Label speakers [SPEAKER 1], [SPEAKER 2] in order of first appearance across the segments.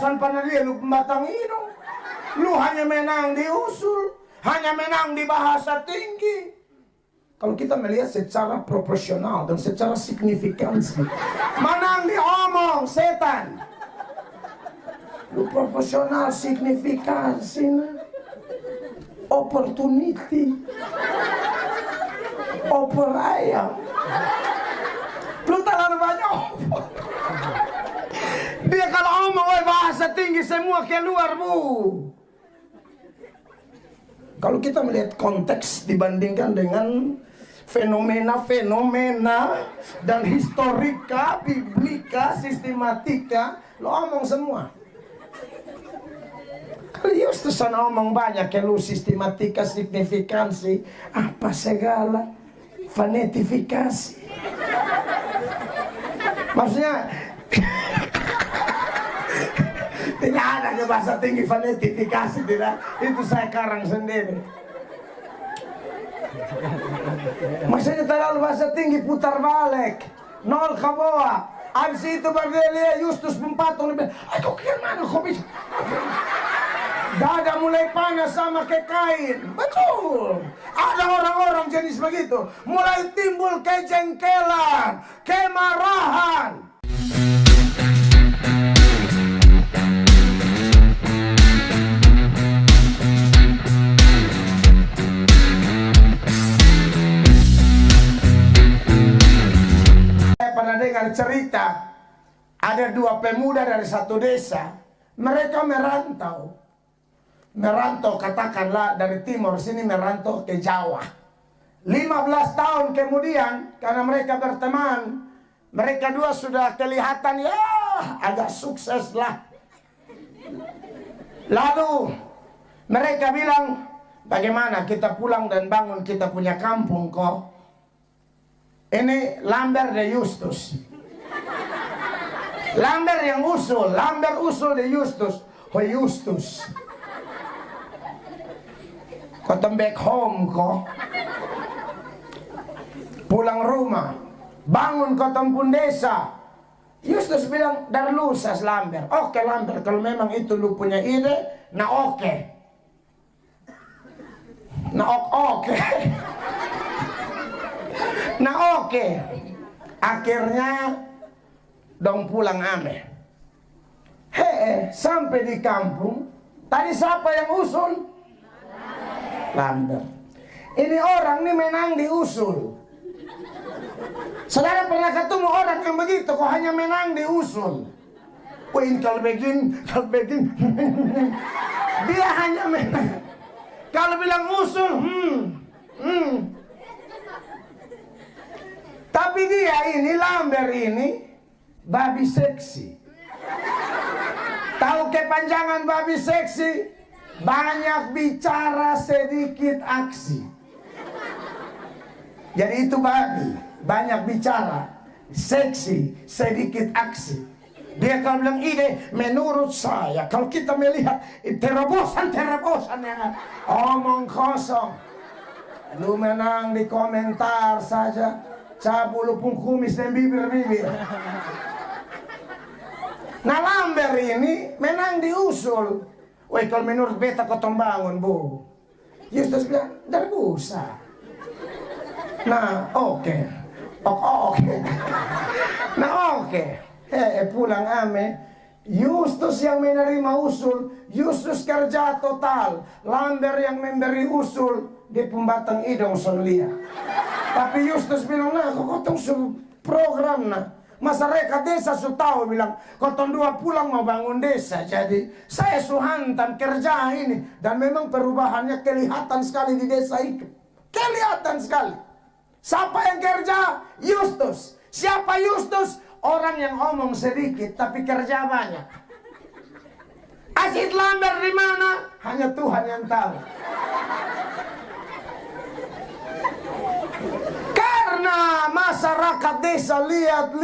[SPEAKER 1] San Panalia lu pembatang hidung. Lu hanya menang di usul, hanya menang di bahasa tinggi. Kalau kita melihat secara proporsional dan secara signifikansi, menang di omong setan. Lu proporsional signifikansi, opportunity, opor ayam. Lu terlalu banyak opor. Dia kalau omong bahasa tinggi semua keluar, Bu. Kalau kita melihat konteks dibandingkan dengan fenomena-fenomena dan historika, biblika, sistematika, lo omong semua. Kalau Yustus omong banyak, kalau sistematika, signifikansi, apa segala, fanetifikasi. Maksudnya tidak ada ke bahasa tinggi fanetifikasi, tidak. Itu saya karang sendiri. Maksudnya terlalu bahasa tinggi, putar balik, nol ke bawah. Abis itu baru dia lihat Yustus mempatung, dia bilang, aduh gimana kok bisa? Dada mulai panas sama kayak kain. Betul. Ada orang-orang jenis begitu. Mulai timbul kejengkelan, kemarahan. Saya pernah dengar cerita, ada dua pemuda dari satu desa. Mereka merantau katakanlah dari timur sini merantau ke Jawa. 15 tahun kemudian, karena mereka berteman, mereka dua sudah kelihatan ya agak sukses lah. Lalu mereka bilang, bagaimana kita pulang dan bangun kita punya kampung kok. Ini Lamber de Justus. Lamber yang usul, Lamber usul de Justus. Oh Justus, come back home kok. Pulang rumah, bangun ke tempun desa. Justus bilang, dar lusas Lamber. Oke Lamber, kalau memang itu lu punya ide, nah oke. Nah oke. Nah oke. Akhirnya dong pulang ame. Sampai di kampung. Tadi siapa yang usul? Lamber. Ini orang nih menang di usul. Saudara pernah ketemu orang yang begitu, kok hanya menang di usul? Wih, kalau begini. Dia hanya menang. Kalau bilang usul, Tapi dia ini, Lamber ini, babi seksi. Tahu kepanjangan babi seksi? Banyak bicara, sedikit aksi. Jadi itu babi, banyak bicara, seksi, sedikit aksi. Dia kalau bilang ide, menurut saya, kalau kita melihat terobosan yang omong kosong. Lu menang di komentar saja, cabul pun kumis dan bibir-bibir. Nah Lamber ini menang di usul. Woi kalau menurut beta kotong bangun Bu. Justus bilang, dar usah. Nah oke. Nah oke. Pulang ame. Justus yang menerima usul, Justus kerja total. Lamber yang memberi usul di pembatang idong sonlia. Tapi Justus bilang, nah kok kotong program nah. Masyarakat desa su tahu bilang, kotong dua pulang mau bangun desa. Jadi saya suhantam kerja ini. Dan memang perubahannya kelihatan sekali di desa itu. Kelihatan sekali. Siapa yang kerja? Justus. Siapa Justus? Orang yang omong sedikit tapi kerja banyak. Asid Lamber di mana? Hanya Tuhan yang tahu. Karena masyarakat desa lihat.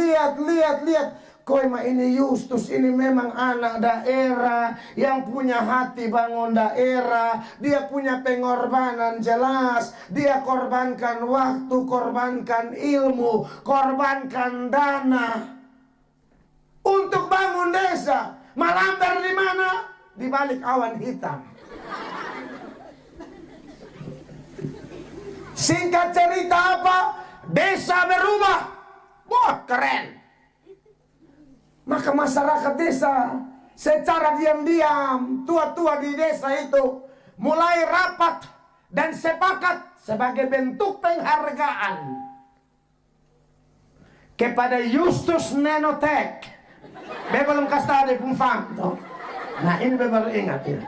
[SPEAKER 1] Koi mah ini Justus, ini memang anak daerah yang punya hati bangun daerah. Dia punya pengorbanan jelas. Dia korbankan waktu, korbankan ilmu, korbankan dana untuk bangun desa. Malamber di mana? Di balik awan hitam. Singkat cerita apa? Desa berubah. Wah, keren. Maka masyarakat desa secara diam-diam, tua-tua di desa itu mulai rapat dan sepakat sebagai bentuk penghargaan kepada Justus Nenotek. Belum kasih ada pun faham. Nah, ini baru ingat ya.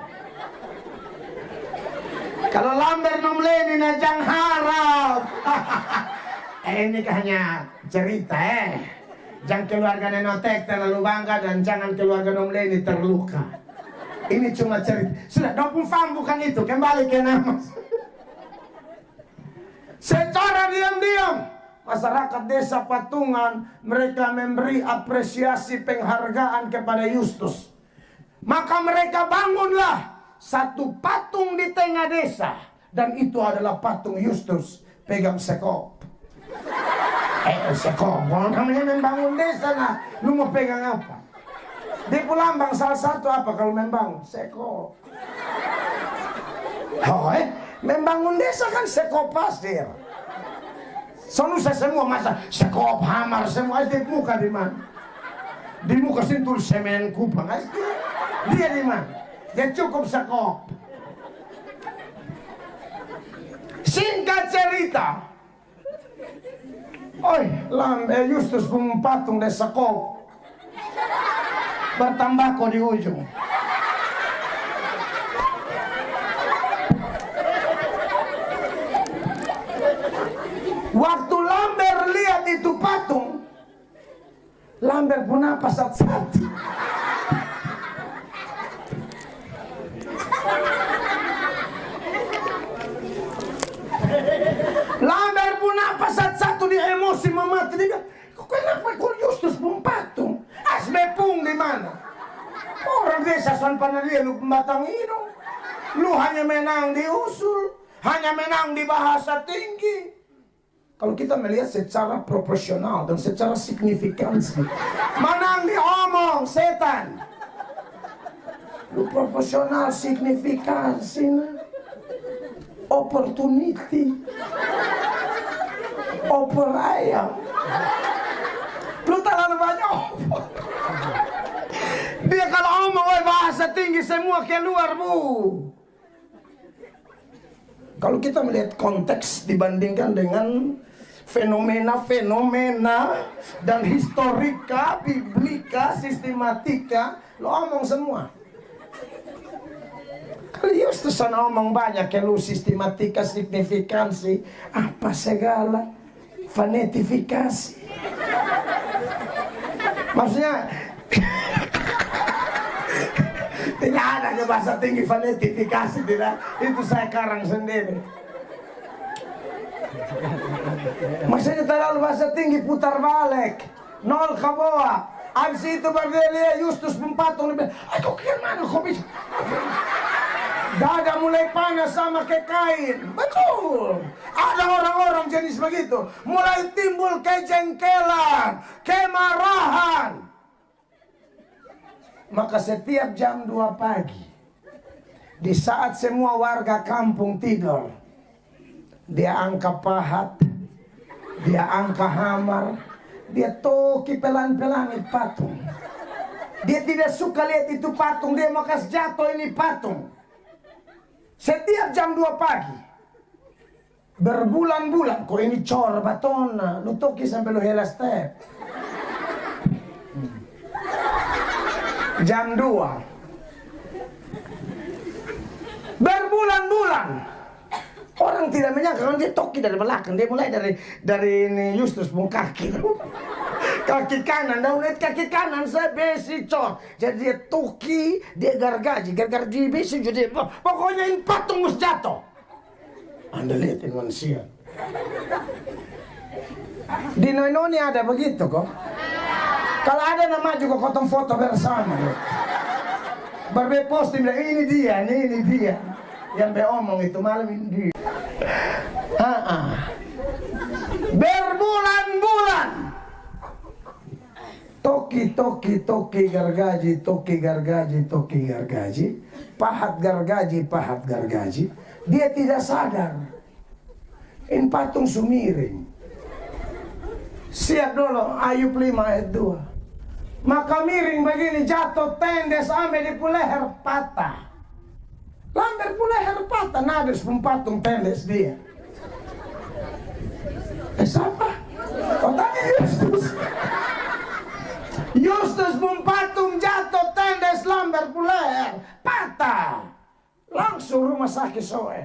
[SPEAKER 1] Kalau Lamber nomleni na jang harap. Ini hanya cerita Jangan keluarga Nenotek terlalu bangga dan jangan keluarga nomleni terluka. Ini cuma cerita. Sudah, dong paham bukan itu. Kembali ke nama. Secara diam-diam masyarakat desa Patungan mereka memberi apresiasi penghargaan kepada Justus. Maka mereka bangunlah satu patung di tengah desa dan itu adalah patung Justus pegang sekop. Sekop, namanya membangun desa nah. Lu mau pegang apa? Di Pulambang salah satu apa kalau membangun? Sekop. Membangun desa kan sekop pasir. Sonusa semua masa sekop hamar semua di muka di mana? Di muka sentul semen kupang. Dia di mana? Dia cukup sekop. Singkat cerita, Justus pun patung de sekop bertambako di ujung. Waktu Lamber lihat itu patung, Lamber pun apa sat-sat. Lamber pun apa satu dia emosi memati dia. Kenapa kau Justus pun patung? Asbepung di mana? Orang desa San Panalia lu pembatang hidung. Lu hanya menang di usul, hanya menang di bahasa tinggi. Kalau kita melihat secara proporsional dan secara signifikansi, menang di omong setan. Lu proporsional signifikansi opportunity oper ayam. Lu terlalu banyak opor. Dia kalau omong bahasa tinggi semua keluar bu. Kalau kita melihat konteks dibandingkan dengan fenomena-fenomena dan historika, biblika, sistematika, lo omong semua. Kalau Justus omong banyak, lu sistematika, signifikansi, apa segala, fonetifikasi. Maksudnya tidak ada ke bahasa tinggi fonetifikasi, tidak. Itu saya karang sendiri. Maksudnya terlalu bahasa tinggi putar balik, nol ke bawah. Abis itu berdiri Justus mempatung. Aduh, gimana kok bisa? Dada mulai panas sama kayak kain. Betul. Ada orang-orang jenis begitu. Mulai timbul kejengkelan, kemarahan. Maka setiap jam 2 pagi, di saat semua warga kampung tidur, dia angka pahat, dia angka hamar, dia toki pelan-pelan patung. Dia tidak suka lihat itu patung, dia mau kasih jatuh ini patung. Setiap jam 2 pagi, berbulan-bulan, kok ini cor batona, lu toki sampai lu hela step. Jam 2, berbulan-bulan. Orang tidak menyangka kalau dia toki dari belakang. Dia mulai dari ini Justus pun kaki. Kaki kanan, dah lihat kaki kanan saya besi cor. Jadi dia toki, dia gargaji besi jadi pokoknya ini patung mus jatuh. Anda lihat ini manusia. Di Noni ada begitu kok. Kalau ada nama juga potong foto bersama. Barbe posting bilang ini dia. Yang beomong itu malam ini dia. Berbulan-bulan Toki toki toki toki gargaji, toki gargaji, toki gargaji, pahat gargaji, pahat gargaji. Dia tidak sadar. In patung sumiring. Siap dulu, Ayub 5 ayat 2. Maka miring begini, jatuh tendes ame di puleher patah. Lamber puleher patah, nades patung tendes dia. Siapa? Oh tadi Yustus. Yustus patung jatuh tendes lamber puleher patah. Langsung rumah sakit soe.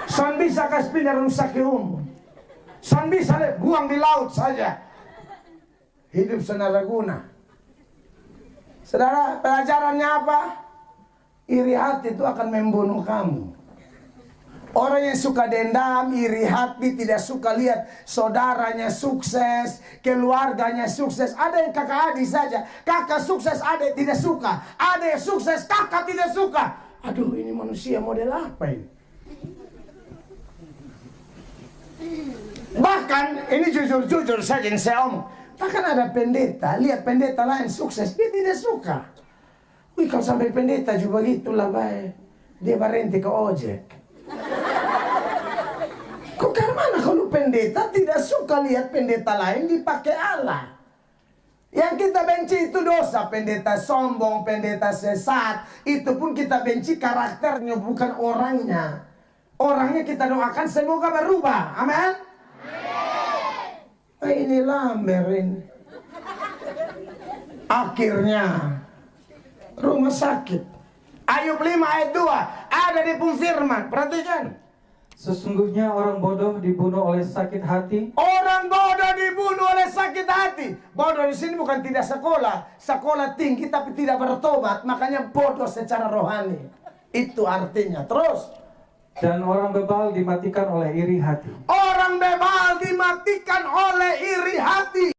[SPEAKER 1] San bisa kasih pindah rumah sakit umum. San bisa buang di laut saja. Hidup senaraguna. Saudara, pelajarannya apa? Iri hati itu akan membunuh kamu. Orang yang suka dendam, iri hati, tidak suka lihat saudaranya sukses, keluarganya sukses. Ada yang kakak adik saja, kakak sukses, adik tidak suka. Adik sukses, kakak tidak suka. Aduh, ini manusia model apa ini? Bahkan, ini jujur-jujur saja yang saya omong. Bahkan ada pendeta, lihat pendeta lain sukses, dia tidak suka. Wih, kalau sampai pendeta juga begitulah baik. Dia berhenti ke ojek. Kok karena mana kalau pendeta tidak suka lihat pendeta lain dipakai Allah? Yang kita benci itu dosa. Pendeta sombong, pendeta sesat, itu pun kita benci karakternya, bukan orangnya. Orangnya kita doakan semoga berubah. Amin. Ini lamber ini. Akhirnya rumah sakit. Ayub 5 ayat 2 ada di firman. Perhatikan.
[SPEAKER 2] Sesungguhnya orang bodoh dibunuh oleh sakit hati.
[SPEAKER 1] Orang bodoh dibunuh oleh sakit hati. Bodoh di sini bukan tidak sekolah, sekolah tinggi tapi tidak bertobat, makanya bodoh secara rohani. Itu artinya. Terus.
[SPEAKER 2] Dan orang bebal dimatikan oleh iri hati.
[SPEAKER 1] Orang bebal dimatikan oleh iri hati.